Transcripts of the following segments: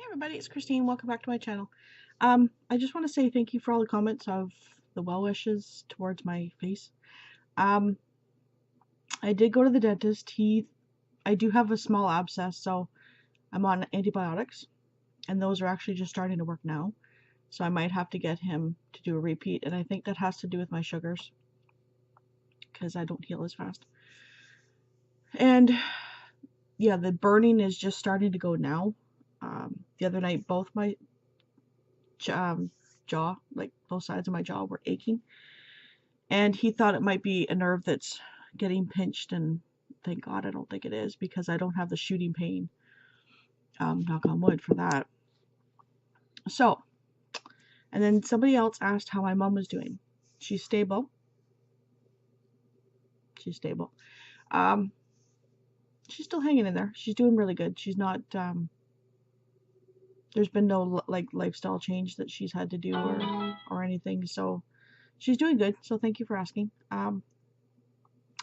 Everybody, it's Christine. Welcome back to my channel. I just want to say thank you for all the comments of the well wishes towards my face. Um, I did go to the dentist. I do have a small abscess, so I'm on antibiotics, and those are actually just starting to work now. So I might have to get him to do a repeat, and I think that has to do with my sugars, because I don't heal as fast. And yeah, the burning is just starting to go now. The other night, both my jaw, like both sides of my jaw, were aching. And he thought it might be a nerve that's getting pinched, and thank God I don't think it is, because I don't have the shooting pain. Knock on wood for that. So, and then somebody else asked how my mom was doing. She's stable. She's stable. Um, she's still hanging in there. She's doing really good. She's not. There's been no like lifestyle change that she's had to do or anything. So she's doing good. So thank you for asking.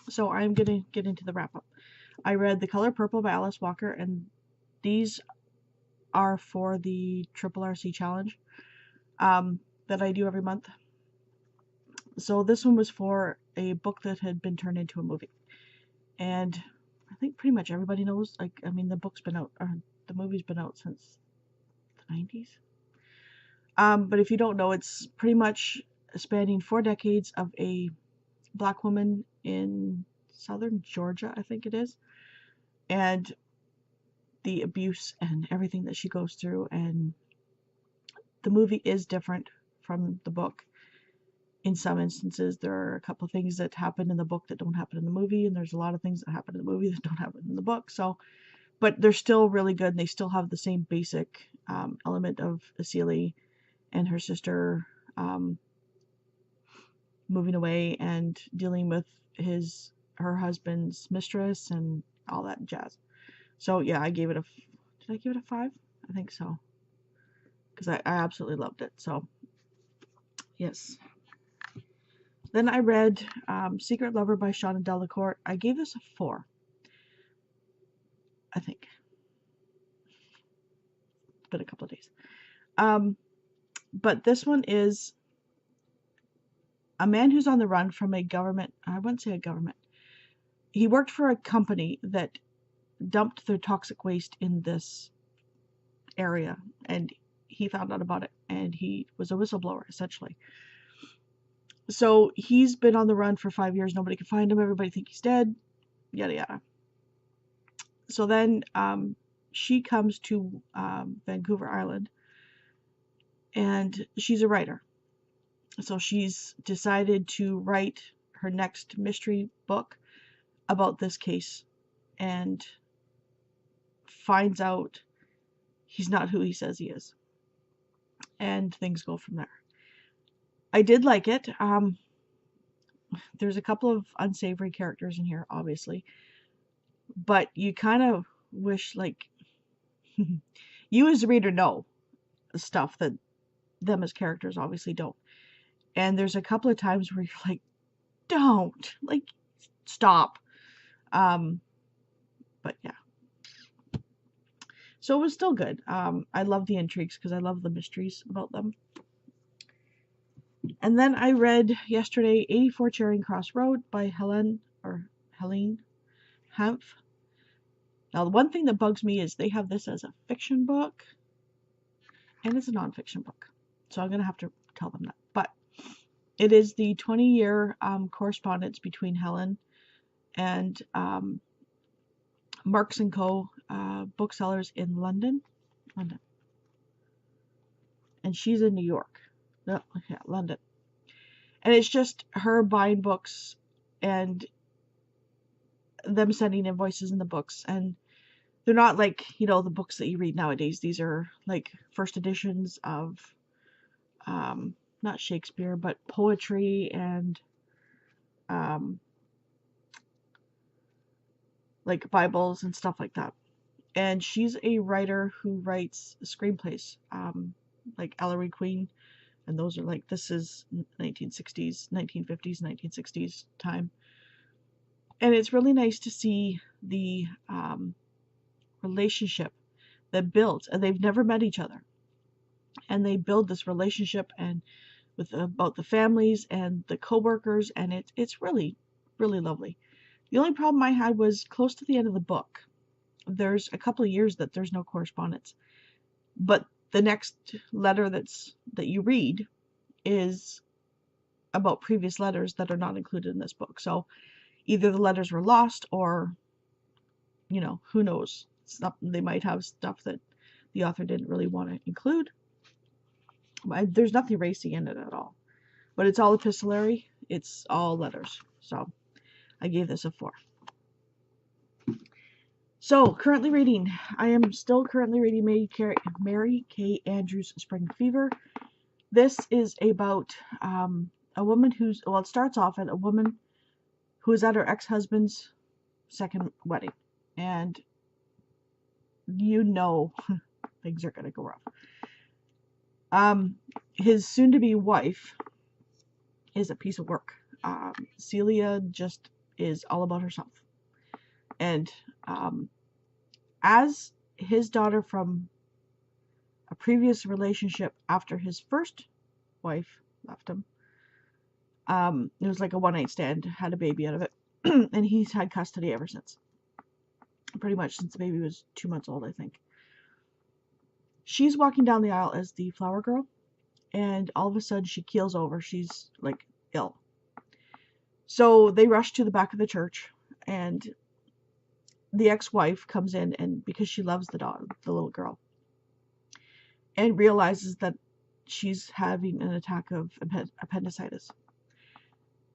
So I'm gonna get into the wrap up. I read The Color Purple by Alice Walker, and these are for the Triple RC Challenge that I do every month. So this one was for a book that had been turned into a movie. And I think pretty much everybody knows, like, I mean, the book's been out, or the movie's been out since the 90s. But if you don't know, it's pretty much spanning 4 decades of a black woman in southern Georgia, I think it is. And the abuse and everything that she goes through, and the movie is different from the book. In some instances, there are a couple of things that happen in the book that don't happen in the movie, and there's a lot of things that happen in the movie that don't happen in the book. So, but they're still really good, and they still have the same basic element of Asili and her sister moving away and dealing with her husband's mistress and all that jazz. So yeah, I gave it a. Did I give it a 5? I think so, because I absolutely loved it. So yes. Then I read Secret Lover by Shauna Delacourt. I gave this a 4, I think. It's been a couple of days. But this one is a man who's on the run from a government. I wouldn't say a government. He worked for a company that dumped their toxic waste in this area, and he found out about it, and he was a whistleblower, essentially. So he's been on the run for 5 years. Nobody can find him. Everybody thinks he's dead. Yada yada. So then she comes to Vancouver Island, and she's a writer. So she's decided to write her next mystery book about this case, and finds out he's not who he says he is. And things go from there. I did like it. There's a couple of unsavory characters in here, obviously, but you kind of wish, like, you as a reader know stuff that them as characters obviously don't. And there's a couple of times where you're like, don't, like, stop. But yeah. So it was still good. I love the intrigues because I love the mysteries about them. And then I read yesterday 84 Charing Cross Road by Helene Hanff. Now, the one thing that bugs me is they have this as a fiction book, and it's a nonfiction book. So I'm going to have to tell them that. But it is the 20-year correspondence between Helen and Marks & Co. Booksellers in London. And she's in New York. No, yeah, London. And it's just her buying books and them sending invoices in the books. And they're not like, the books that you read nowadays. These are like first editions of, not Shakespeare, but poetry and like Bibles and stuff like that. And she's a writer who writes screenplays, like Ellery Queen, and those are like, this is 1960s, 1950s, 1960s time. And it's really nice to see the relationship that builds, and they've never met each other, and they build this relationship and with about the families and the coworkers, and it's really really lovely. The only problem I had was close to the end of the book. There's a couple of years that there's no correspondence, but the next letter that you read is about previous letters that are not included in this book. So either the letters were lost, or who knows, they might have stuff that the author didn't really want to include. There's nothing racy in it at all, but it's all epistolary, it's all letters, so I gave this a 4. So currently reading, I am still currently reading Mary K. Andrews' Spring Fever. This is about a woman it starts off at a woman who is at her ex-husband's second wedding, and things are going to go rough. His soon-to-be wife is a piece of work. Celia just is all about herself. And as his daughter from a previous relationship after his first wife left him, it was like a one-night stand, had a baby out of it, and he's had custody ever since. Pretty much since the baby was 2 months old, I think. She's walking down the aisle as the flower girl, and all of a sudden she keels over. She's like ill. So they rush to the back of the church, and the ex-wife comes in, and because she loves the little girl, and realizes that she's having an attack of appendicitis.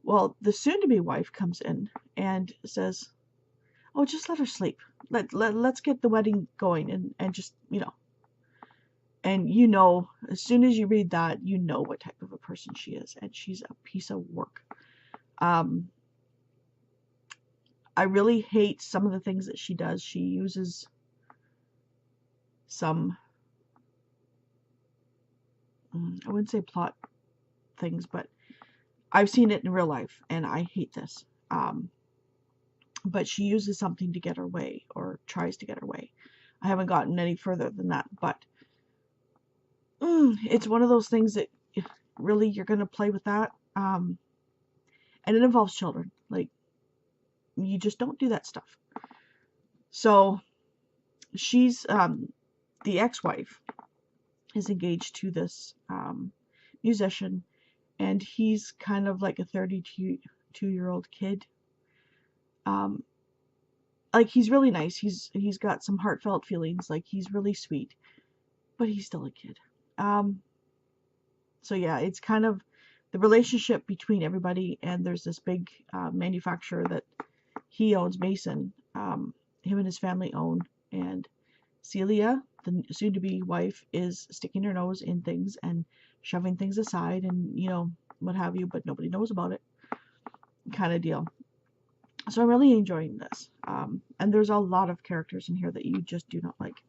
Well, the soon-to-be wife comes in and says, "Oh, just let her sleep. Let's get the wedding going, and just, And as soon as you read that, you know what type of a person she is, and she's a piece of work. I really hate some of the things that she does. She uses some, I wouldn't say plot things, but I've seen it in real life, and I hate this. But she uses something to get her way, or tries to get her way. I haven't gotten any further than that, but it's one of those things that really you're going to play with that. And it involves children. Like, you just don't do that stuff. So she's, the ex-wife is engaged to this musician, and he's kind of like a 32-year-old kid. Like, he's really nice. He's got some heartfelt feelings. Like, he's really sweet, but he's still a kid. So yeah, it's kind of the relationship between everybody, and there's this big manufacturer that he owns, Mason, him and his family own, and Celia, the soon-to-be wife, is sticking her nose in things and shoving things aside, and what have you, but nobody knows about it, kind of deal. So I'm really enjoying this, and there's a lot of characters in here that you just do not like.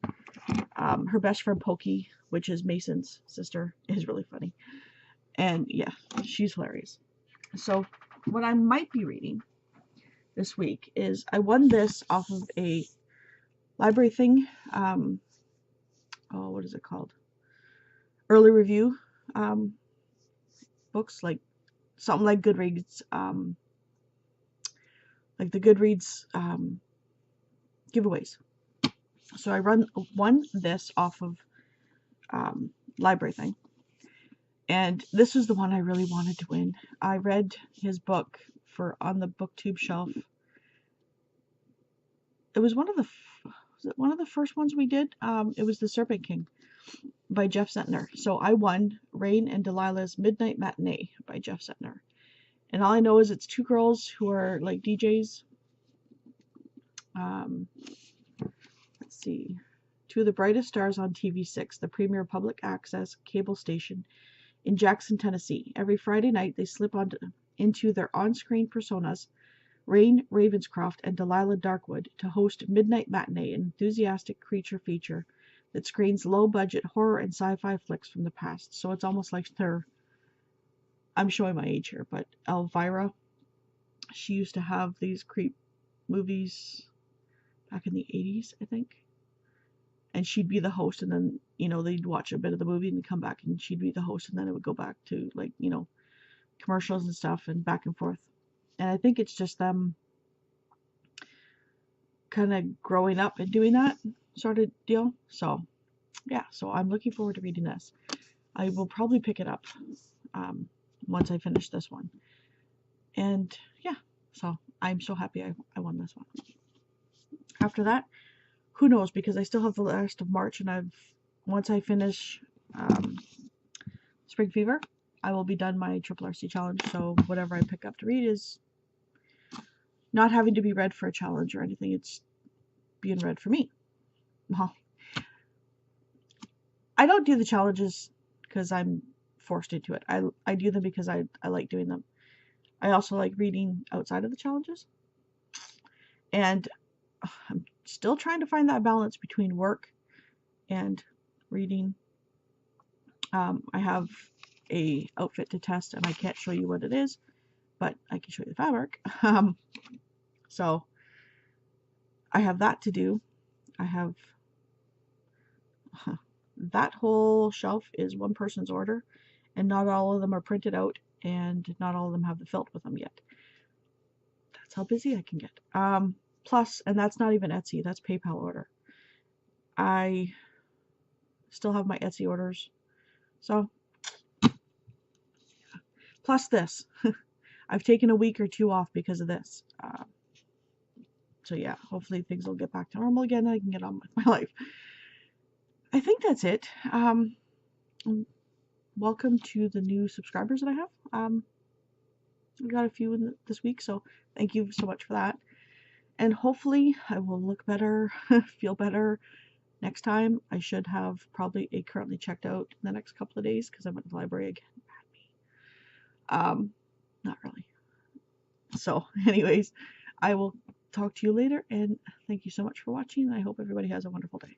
Her best friend Pokey, which is Mason's sister, is really funny, and yeah, she's hilarious. So what I might be reading this week is, I won this off of a library thing. What is it called? Early review books, like something like Goodreads, like the Goodreads giveaways. So I won this off of library thing, and this was the one I really wanted to win. I read his book on the booktube shelf. It was one of the first ones we did. It was The Serpent King by Jeff Sentner. So I won Rain and Delilah's Midnight Matinee by Jeff Sentner. And all I know is it's two girls who are like DJs. Let's see. Two of the brightest stars on TV6, the premier public access cable station in Jackson, Tennessee. Every Friday night, they slip into their on-screen personas, Rain Ravenscroft and Delilah Darkwood, to host Midnight Matinee, an enthusiastic creature feature that screens low-budget horror and sci-fi flicks from the past. So it's almost like I'm showing my age here, but Elvira, she used to have these creep movies back in the 80s, I think. and she'd be the host, and then, they'd watch a bit of the movie and come back and she'd be the host, and then it would go back to, like, commercials and stuff and back and forth. And I think it's just them kind of growing up and doing that sort of deal. So yeah, so I'm looking forward to reading this. I will probably pick it up once I finish this one. And yeah, so I'm so happy I won this one. After that, who knows, because I still have the rest of March, and once I finish Spring Fever, I will be done my Triple RC challenge. So whatever I pick up to read is not having to be read for a challenge or anything. It's being read for me. Well, I don't do the challenges because I'm forced into it. I do them because I like doing them. I also like reading outside of the challenges. And I'm still trying to find that balance between work and reading. I have a outfit to test, and I can't show you what it is, but I can show you the fabric. So I have that to do. I have that whole shelf is one person's order, and not all of them are printed out, and not all of them have the felt with them yet. That's how busy I can get. Plus, and that's not even Etsy, that's PayPal order. I still have my Etsy orders. So, plus this. I've taken a week or two off because of this. So yeah, hopefully things will get back to normal again and I can get on with my life. I think that's it. Welcome to the new subscribers that I have. We got a few this week, so thank you so much for that. And hopefully I will look better, feel better next time. I should have probably a currently checked out in the next couple of days because I'm at the library again. Not really. So anyways, I will talk to you later, and thank you so much for watching. I hope everybody has a wonderful day.